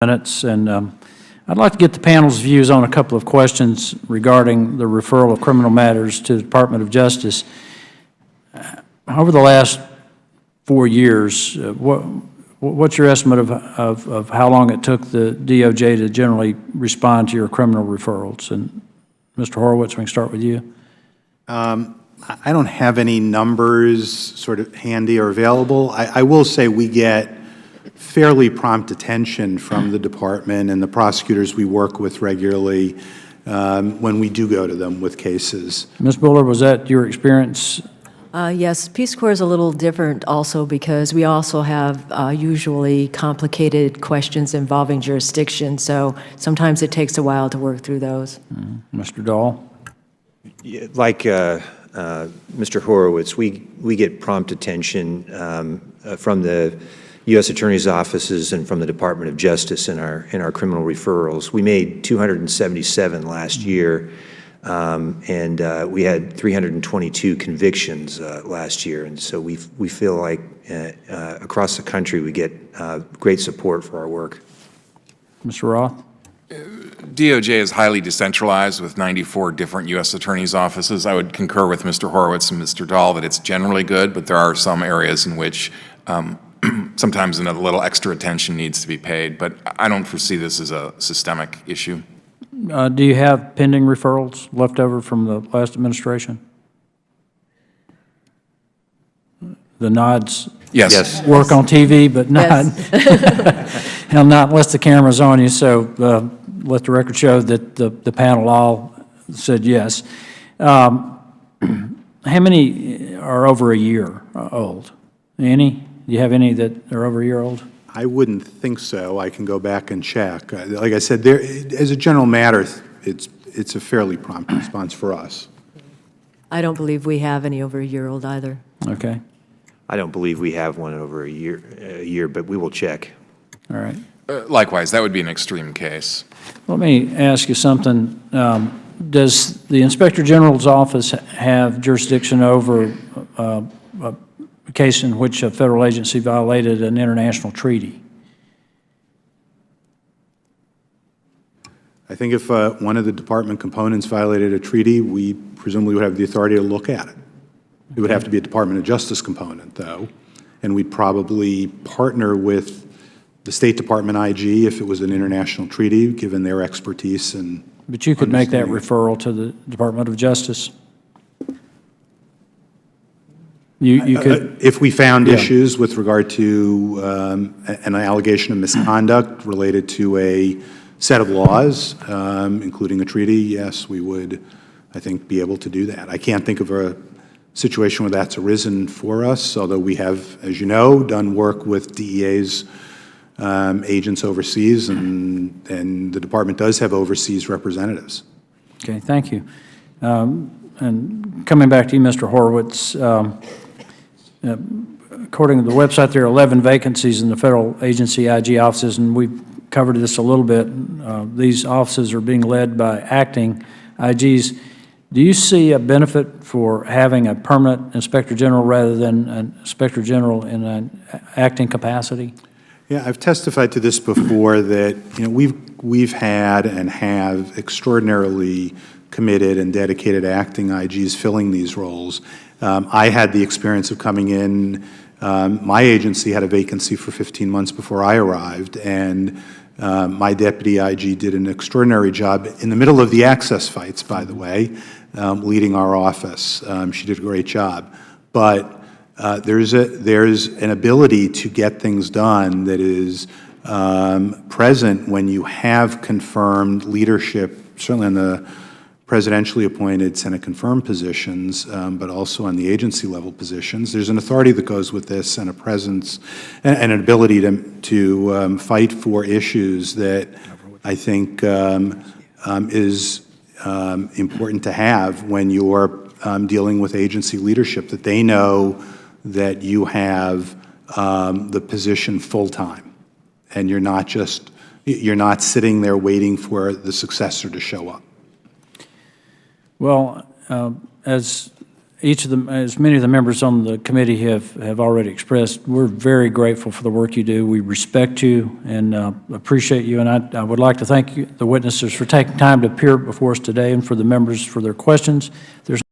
minutes, and I'd like to get the panel's views on a couple of questions regarding the referral of criminal matters to the Department of Justice. Over the last 4 years, what's your estimate of how long it took the DOJ to generally respond to your criminal referrals? And Mr. Horowitz, we can start with you. I don't have any numbers sort of handy or available. I will say we get fairly prompt attention from the department and the prosecutors we work with regularly when we do go to them with cases. Ms. Buller, was that your experience? Yes, Peace Corps is a little different also because we also have usually complicated questions involving jurisdiction, so sometimes it takes a while to work through those. Mr. Dahl? Like Mr. Horowitz, we get prompt attention from the U.S. Attorney's offices and from the Department of Justice in our criminal referrals. We made 277 last year, and we had 322 convictions last year. And so we feel like across the country we get great support for our work. Mr. Roth? DOJ is highly decentralized with 94 different U.S. Attorney's offices. I would concur with Mr. Horowitz and Mr. Dahl that it's generally good, but there are some areas in which sometimes a little extra attention needs to be paid. But I don't foresee this as a systemic issue. Do you have pending referrals left over from the last administration? The nods Yes. work on TV, but not, and not unless the camera's on you, so let the record show that the panel all said yes. How many are over a year old? Any? Do you have any that are over a year old? I wouldn't think so. I can go back and check. Like I said, as a general matter, it's a fairly prompt response for us. I don't believe we have any over a year old either. Okay. I don't believe we have one over a year, but we will check. All right. Likewise, that would be an extreme case. Let me ask you something. Does the Inspector General's office have jurisdiction over a case in which a federal agency violated an international treaty? I think if one of the department components violated a treaty, we presumably would have the authority to look at it. It would have to be a Department of Justice component, though, and we'd probably partner with the State Department IG if it was an international treaty, given their expertise and But you could make that referral to the Department of Justice? You could? If we found issues with regard to an allegation of misconduct related to a set of laws, including a treaty, yes, we would, I think, be able to do that. I can't think of a situation where that's arisen for us, although we have, as you know, done work with DEA's agents overseas, and the department does have overseas representatives. Okay, thank you. And coming back to you, Mr. Horowitz, according to the website, there are 11 vacancies in the federal agency IG offices, and we've covered this a little bit. These offices are being led by acting IGs. Do you see a benefit for having a permanent Inspector General rather than an Inspector General in an acting capacity? Yeah, I've testified to this before that we've had and have extraordinarily committed and dedicated acting IGs filling these roles. I had the experience of coming in. My agency had a vacancy for 15 months before I arrived, and my deputy IG did an extraordinary job in the middle of the access fights, by the way, leading our office. She did a great job. But there's an ability to get things done that is present when you have confirmed leadership, certainly on the presidentially appointed Senate confirmed positions, but also on the agency level positions. There's an authority that goes with this and a presence and an ability to fight for issues that I think is important to have when you're dealing with agency leadership, that they know that you have the position full-time and you're not sitting there waiting for the successor to show up. Well, as each of them, as many of the members on the committee have already expressed, we're very grateful for the work you do. We respect you and appreciate you, and I would like to thank the witnesses for taking time to appear before us today and for the members for their questions. There's